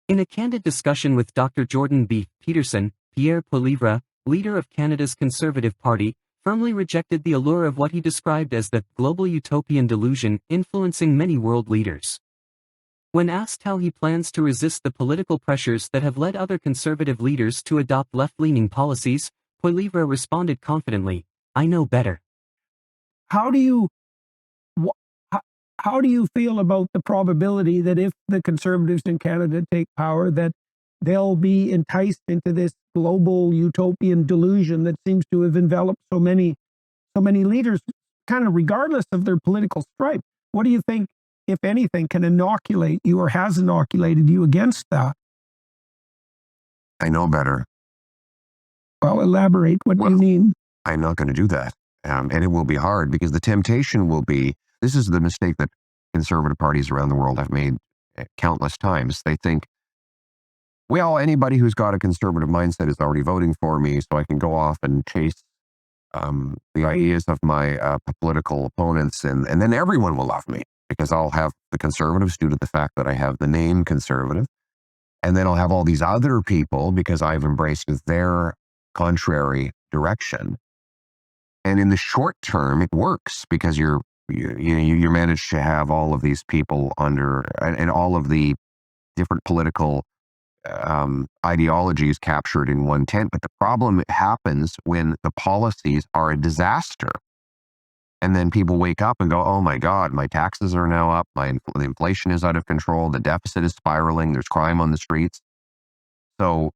In a candid discussion with Dr. Jordan B. Peterson, Pierre Poilievre, leader of Canada's Conservative Party, firmly rejected the allure of what he described as the global utopian delusion influencing many world leaders. When asked how he plans to resist the political pressures that have led other conservative leaders to adopt left-leaning policies, Poilievre responded confidently, "I know better." How do you how do you feel about the probability that if the Conservatives in Canada take power, that they'll be enticed into this global utopian delusion that seems to have enveloped so many leaders, kind of regardless of their political stripe? What do you think, if anything, can inoculate you or has inoculated you against that? I know better. Well, elaborate. What do you mean? I'm not going to do that. And it will be hard because the temptation will be, this is the mistake that conservative parties around the world have made countless times. They think, well, anybody who's got a conservative mindset is already voting for me, so I can go off and chase the ideas of my political opponents, and then everyone will love me because I'll have the conservatives due to the fact that I have the name conservative, and then I'll have all these other people because I've embraced their contrary direction. And in the short term, it works because you manage to have all of these people under, and all of the different political ideologies captured in one tent. But the problem happens when the policies are a disaster. And then people wake up and go, oh my God, my taxes are now up, the inflation is out of control, the deficit is spiraling, there's crime on the streets. So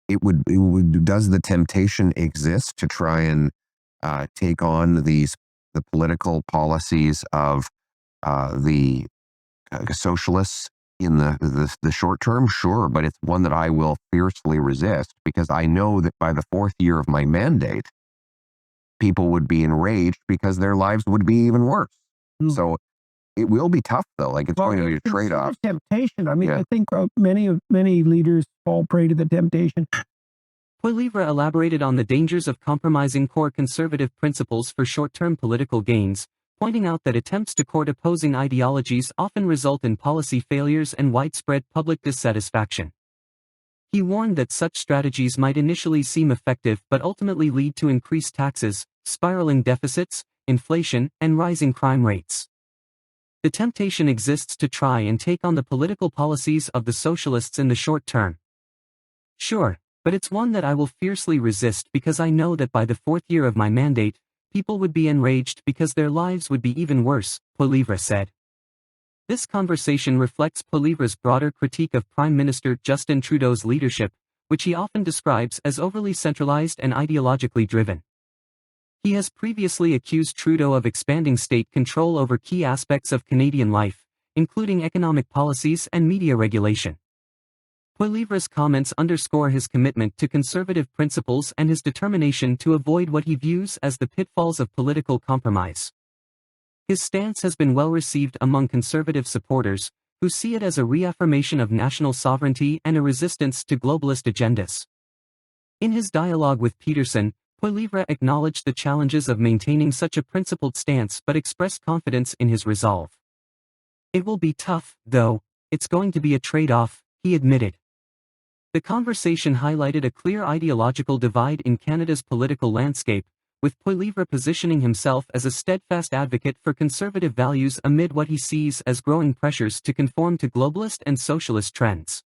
does the temptation exist to try and take on the political policies of the socialists in the short term? Sure, but it's one that I will fiercely resist because I know that by the fourth year of my mandate, people would be enraged because their lives would be even worse. So it will be tough, though. Like, it's going to be a trade-off. Temptation. I mean, I think many leaders fall prey to the temptation. Poilievre elaborated on the dangers of compromising core conservative principles for short-term political gains, pointing out that attempts to court opposing ideologies often result in policy failures and widespread public dissatisfaction. He warned that such strategies might initially seem effective but ultimately lead to increased taxes, spiraling deficits, inflation, and rising crime rates. The temptation exists to try and take on the political policies of the socialists in the short term. Sure, but it's one that I will fiercely resist because I know that by the fourth year of my mandate, people would be enraged because their lives would be even worse, Poilievre said. This conversation reflects Poilievre's broader critique of Prime Minister Justin Trudeau's leadership, which he often describes as overly centralized and ideologically driven. He has previously accused Trudeau of expanding state control over key aspects of Canadian life, including economic policies and media regulation. Poilievre's comments underscore his commitment to conservative principles and his determination to avoid what he views as the pitfalls of political compromise. His stance has been well received among conservative supporters, who see it as a reaffirmation of national sovereignty and a resistance to globalist agendas. In his dialogue with Peterson, Poilievre acknowledged the challenges of maintaining such a principled stance but expressed confidence in his resolve. It will be tough, though, it's going to be a trade-off, he admitted. The conversation highlighted a clear ideological divide in Canada's political landscape, with Poilievre positioning himself as a steadfast advocate for conservative values amid what he sees as growing pressures to conform to globalist and socialist trends.